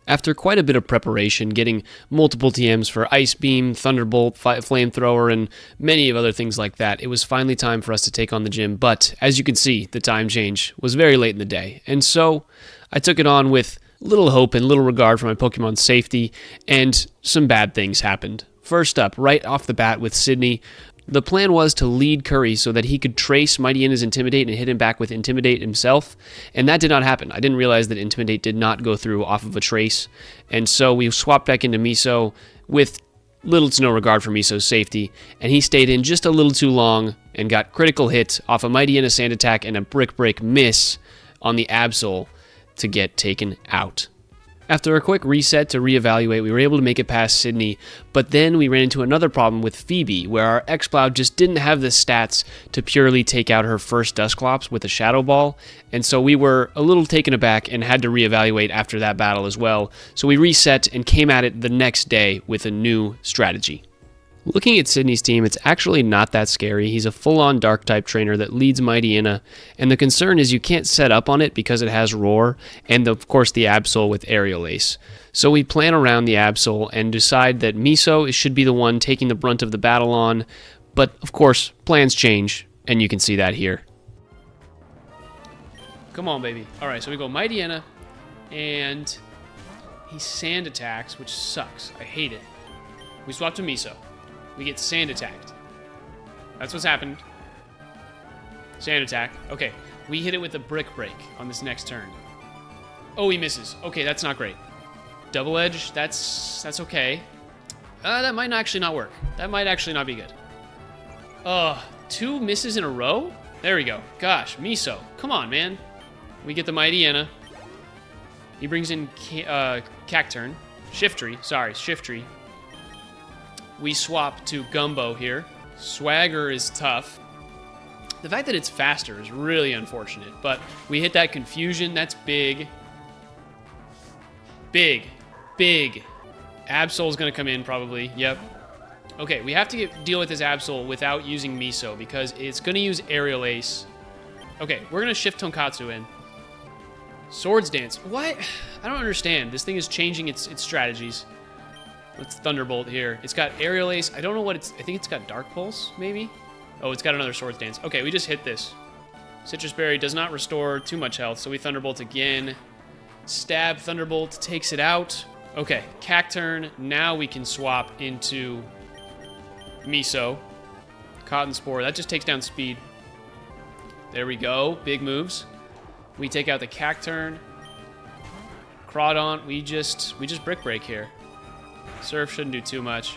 After quite a bit of preparation, getting multiple TMs for Ice Beam, Thunderbolt, Flamethrower, and many of other things like that, it was finally time for us to take on the gym. But as you can see, the time change was very late in the day. And so I took it on with little hope and little regard for my Pokemon's safety, and some bad things happened. First up, right off the bat with Sydney, The plan was to lead Curry so that he could trace Mighty Inna's Intimidate and hit him back with Intimidate himself, and that did not happen. I didn't realize that Intimidate did not go through off of a trace, and so we swapped back into Miso with little to no regard for Miso's safety, and he stayed in just a little too long and got critical hit off a Mighty Inna Sand Attack and a Brick Break miss on the Absol to get taken out. After a quick reset to reevaluate, we were able to make it past Sydney, but then we ran into another problem with Phoebe, where our X-Cloud just didn't have the stats to purely take out her first Dusclops with a Shadow Ball, and so we were a little taken aback and had to reevaluate after that battle as well, so we reset and came at it the next day with a new strategy. Looking at Sydney's team, it's actually not that scary. He's a full-on Dark-type trainer that leads Mighty Inna, and the concern is you can't set up on it because it has Roar, and of course the Absol with Aerial Ace. So we plan around the Absol and decide that Miso should be the one taking the brunt of the battle on, but of course, plans change, and you can see that here. Come on, baby. Alright, so we go Mighty Inna, and he Sand Attacks, which sucks. I hate it. We swap to Miso. We get Sand Attacked. That's what's happened. Sand Attack. Okay, we hit it with a Brick Break on this next turn. Oh, he misses. Okay, that's not great. Double Edge, that's okay. That might actually not work. That might actually not be good. 2 misses in a row? There we go. Gosh, Miso. Come on, man. We get the Mighty Inna. He brings in Cacturn. Shiftry. Sorry, Shiftry. We swap to Gumbo here. Swagger is tough. The fact that it's faster is really unfortunate, but we hit that Confusion. That's big. Big. Big. Absol's going to come in probably. Yep. Okay, we have to deal with this Absol without using Miso because it's going to use Aerial Ace. Okay, we're going to shift Tonkatsu in. Swords Dance. What? I don't understand. This thing is changing its strategies. Let's Thunderbolt here. It's got Aerial Ace. I don't know what it's... I think it's got Dark Pulse, maybe? Oh, it's got another Swords Dance. Okay, we just hit this. Citrus Berry does not restore too much health, so we Thunderbolt again. Stab, Thunderbolt takes it out. Okay, Cacturn. Now we can swap into Miso. Cotton Spore. That just takes down speed. There we go. Big moves. We take out the Cacturn. Crawdaunt. We just Brick Break here. Surf shouldn't do too much.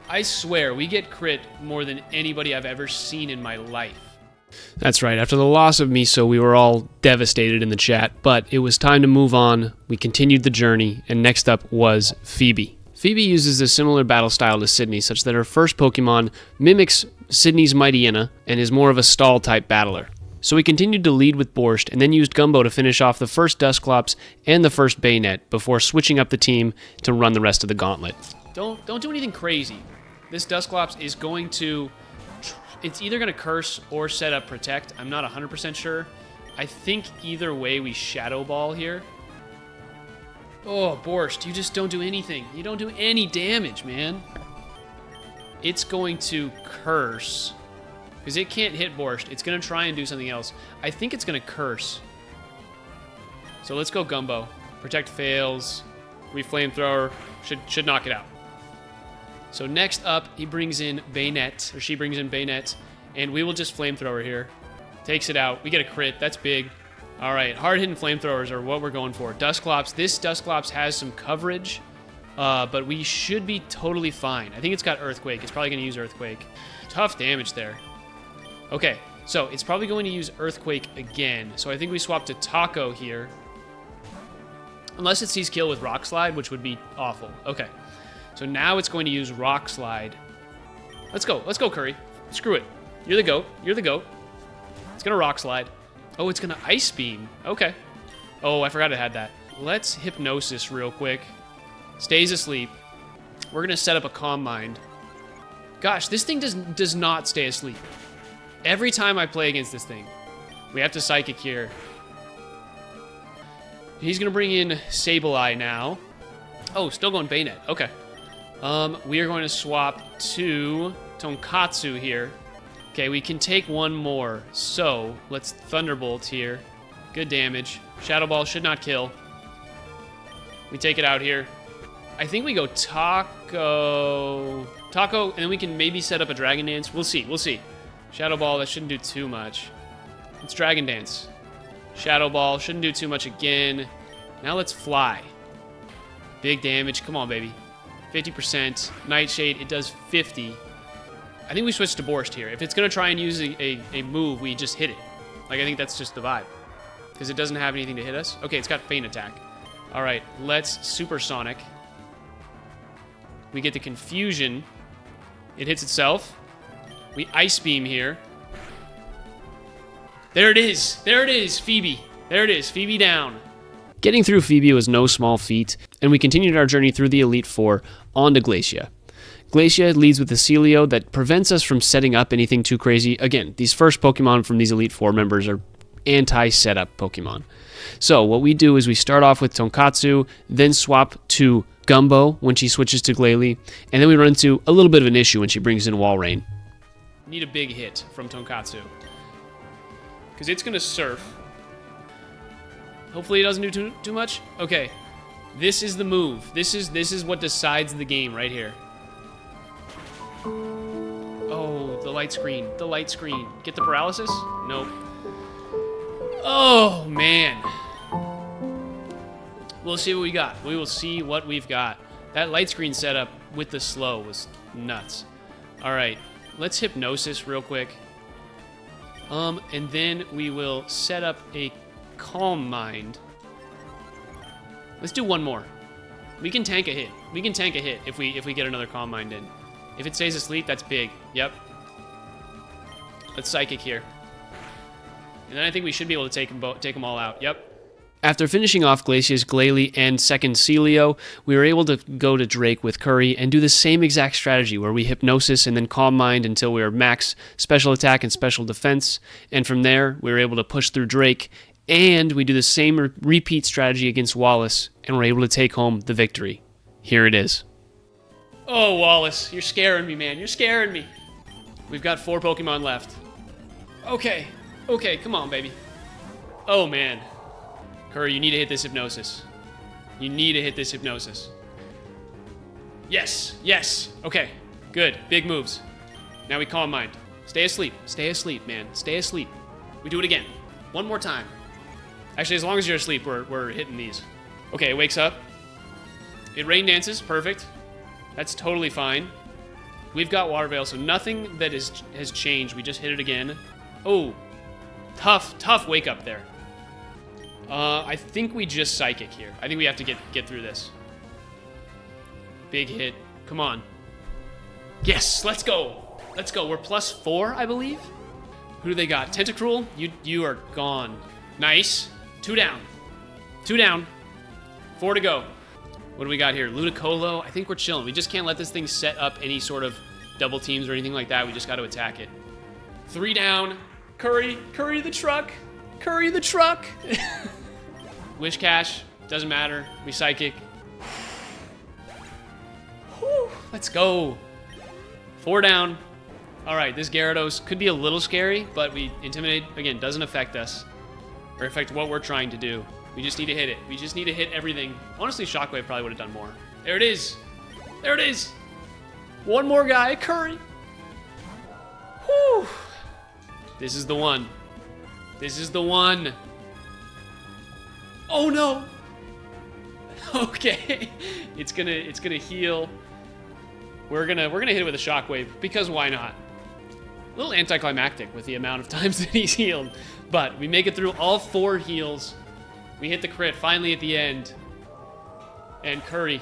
I swear, we get crit more than anybody I've ever seen in my life. That's right, after the loss of Miso, we were all devastated in the chat, but it was time to move on. We continued the journey, and next up was Phoebe. Phoebe uses a similar battle style to Sydney, such that her first Pokemon mimics Sydney's Mighty Inna and is more of a stall-type battler. So we continued to lead with Borscht and then used Gumbo to finish off the first Dusclops and the first Bayonet before switching up the team to run the rest of the gauntlet. Don't do anything crazy. This Dusclops is going to... It's either going to Curse or set up Protect. I'm not 100% sure. I think either way we Shadow Ball here. Oh, Borscht, you just don't do anything. You don't do any damage, man. It's going to Curse. Because it can't hit Borscht. It's going to try and do something else. I think it's going to Curse. So let's go Gumbo. Protect fails. We Flamethrower. Should knock it out. So next up, he brings in Bayonet. Or she brings in Bayonet. And we will just Flamethrower here. Takes it out. We get a crit. That's big. All right, hard-hitting Flamethrowers are what we're going for. Dusclops. This Dusclops has some coverage, but we should be totally fine. I think it's got Earthquake. It's probably going to use Earthquake. Tough damage there. Okay, so it's probably going to use Earthquake again. So I think we swap to Taco here. Unless it sees kill with Rock Slide, which would be awful. Okay, so now it's going to use Rock Slide. Let's go. Let's go, Curry. Screw it. You're the GOAT. You're the GOAT. It's going to Rock Slide. Oh, it's going to Ice Beam. Okay. Oh, I forgot it had that. Let's Hypnosis real quick. Stays asleep. We're going to set up a Calm Mind. Gosh, this thing does not stay asleep. Every time I play against this thing, we have to Psychic here. He's going to bring in Sableye now. Oh, still going Bayonet. Okay. We are going to swap to Tonkatsu here. Okay, we can take one more. So, let's Thunderbolt here. Good damage. Shadow Ball should not kill. We take it out here. I think we go Taco, and then we can maybe set up a Dragon Dance. We'll see, we'll see. Shadow Ball, that shouldn't do too much. Let's Dragon Dance. Shadow Ball, shouldn't do too much again. Now let's Fly. Big damage, come on, baby. 50%. Nightshade, it does 50. I think we switch to Borscht here. If it's going to try and use a move, we just hit it. Like, I think that's just the vibe. Because it doesn't have anything to hit us. Okay, it's got Feint Attack. All right, let's Supersonic. We get the Confusion. It hits itself. We Ice Beam here. There it is. There it is, Phoebe. There it is, Phoebe down. Getting through Phoebe was no small feat, and we continued our journey through the Elite Four onto Glacia. Glacia leads with the Celio that prevents us from setting up anything too crazy. Again, these first Pokemon from these Elite Four members are anti-setup Pokemon. So what we do is we start off with Tonkatsu, then swap to Gumbo when she switches to Glalie, and then we run into a little bit of an issue when she brings in Walrein. Need a big hit from Tonkatsu. Because it's going to Surf. Hopefully it doesn't do too much. Okay, this is the move. This is what decides the game right here. Oh, the light screen. The light screen. Get the paralysis? Nope. Oh, man. We'll see what we got. We will see what we've got. That light screen setup with the slow was nuts. All right, let's Hypnosis real quick. And then we will set up a Calm Mind. Let's do one more. We can tank a hit. We can tank a hit if we get another Calm Mind in. If it stays asleep, that's big. Yep. Let's Psychic here. And then I think we should be able to take them all out. Yep. After finishing off Glacia's Glalie and second Celio, we were able to go to Drake with Curry and do the same exact strategy where we Hypnosis and then Calm Mind until we were max special attack and special defense. And from there, we were able to push through Drake, and we do the same repeat strategy against Wallace, and we're able to take home the victory. Here it is. Oh, Wallace, you're scaring me, man. You're scaring me. We've got 4 Pokemon left. Okay. Okay, come on, baby. Oh, man. Curry, you need to hit this Hypnosis. You need to hit this Hypnosis. Yes, yes. Okay, good. Big moves. Now we Calm Mind. Stay asleep. Stay asleep, man. Stay asleep. We do it again. One more time. Actually, as long as you're asleep, we're hitting these. Okay, it wakes up. It Rain Dances. Perfect. That's totally fine. We've got Water Veil, so nothing that has changed. We just hit it again. Oh, tough wake up there. I think we just Psychic here. I think we have to get through this. Big hit. Come on. Yes, let's go. Let's go. We're +4, I believe. Who do they got? Tentacruel, you are gone. Nice. 2 down. 2 down. 4 to go. What do we got here? Ludicolo. I think we're chilling. We just can't let this thing set up any sort of double teams or anything like that. We just got to attack it. 3 down. Curry the truck. Curry the truck. Wish Cash. Doesn't matter. We Psychic. Whew, let's go. 4 down. All right, this Gyarados could be a little scary, but we Intimidate, again, doesn't affect us or affect what we're trying to do. We just need to hit it. We just need to hit everything. Honestly, Shockwave probably would have done more. There it is. There it is. One more guy, Curry. Whew. This is the one. This is the one. Oh no. Okay. It's gonna heal. We're gonna hit it with a Shockwave because why not? A little anticlimactic with the amount of times that he's healed, but we make it through all 4 heals. We hit the crit finally at the end, and Curry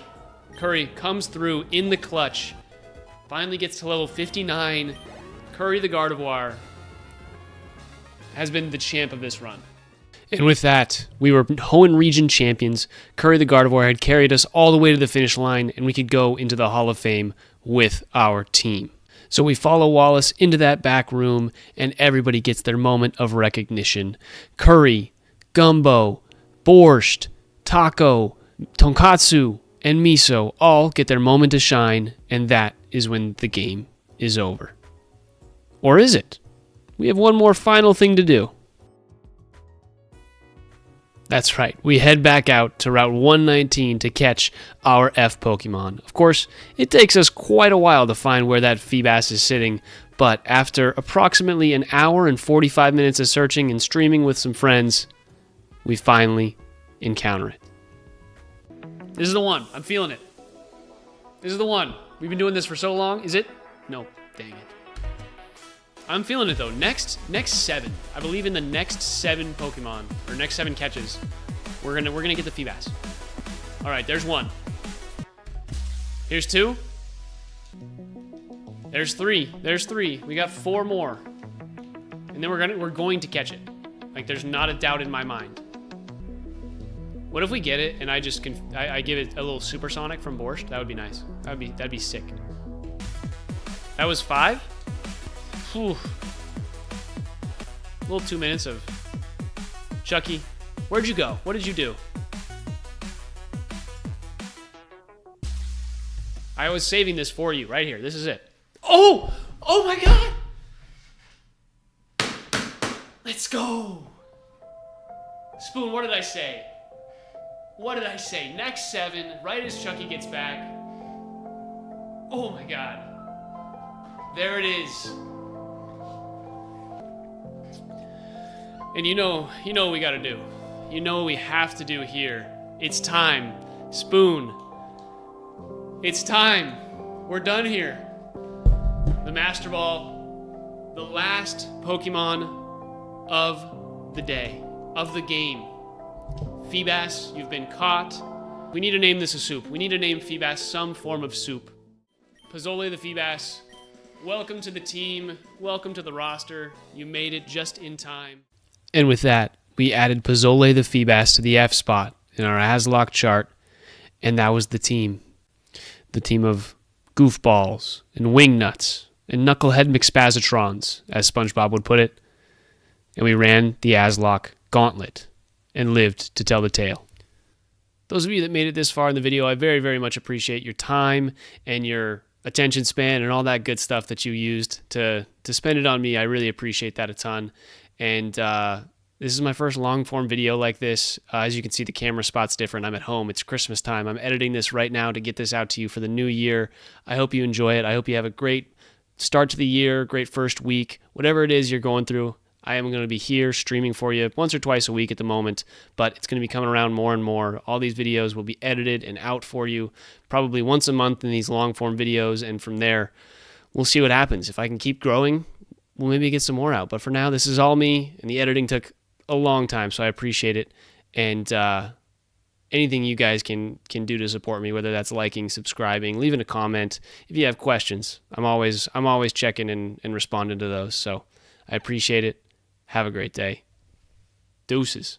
comes through in the clutch. Finally gets to level 59. Curry the Gardevoir has been the champ of this run. And with that, we were Hoenn region champions. Curry the Gardevoir had carried us all the way to the finish line, and we could go into the Hall of Fame with our team. So we follow Wallace into that back room, and everybody gets their moment of recognition. Curry, Gumbo, Borscht, Taco, Tonkatsu, and Miso all get their moment to shine, and that is when the game is over. Or is it? we have one more final thing to do. That's right, we head back out to Route 119 to catch our F Pokemon. Of course, it takes us quite a while to find where that Feebas is sitting, but after approximately an hour and 45 minutes of searching and streaming with some friends, we finally encounter it. This is the one. I'm feeling it. This is the one. We've been doing this for so long. Is it? No. Dang it. I'm feeling it though. Next 7. I believe in the next 7 Pokemon, or next 7 catches, we're gonna get the Feebas. All right, there's 1. Here's 2. There's 3. There's 3. We got 4 more, and then we're going to catch it. Like, there's not a doubt in my mind. What if we get it and I just I give it a little supersonic from Borscht? That would be nice. That'd be sick. That was 5. Whew. A little 2 minutes of Chucky. Where'd you go? What did you do? I was saving this for you right here. This is it. Oh! Oh my god! Let's go! Spoon, what did I say? What did I say? Next 7, right as Chucky gets back. Oh my god. There it is. And you know what we gotta do. You know what we have to do here. It's time. Spoon. It's time. We're done here. The Master Ball. The last Pokemon of the day. Of the game. Feebas, you've been caught. We need to name this a soup. We need to name Feebas some form of soup. Pozole the Feebas. Welcome to the team. Welcome to the roster. You made it just in time. And with that, we added Pozole the Feebas to the F spot in our Nuzlocke chart, and that was the team. The team of goofballs and wingnuts and knucklehead McSpazatrons, as SpongeBob would put it. And we ran the Nuzlocke gauntlet and lived to tell the tale. Those of you that made it this far in the video, I very, very much appreciate your time and your attention span and all that good stuff that you used to spend it on me. I really appreciate that a ton. And this is my first long-form video like this. As you can see, the camera spot's different. I'm at home. It's Christmas time. I'm editing this right now to get this out to you for the new year. I hope you enjoy it. I hope you have a great start to the year, great first week. Whatever it is you're going through, I am going to be here streaming for you once or twice a week at the moment, but it's going to be coming around more and more. All these videos will be edited and out for you probably once a month in these long-form videos, and from there, we'll see what happens. If I can keep growing, we'll maybe get some more out. But for now, this is all me, and the editing took a long time, so I appreciate it. And anything you guys can do to support me, whether that's liking, subscribing, leaving a comment. If you have questions, I'm always checking and responding to those. So I appreciate it. Have a great day. Deuces.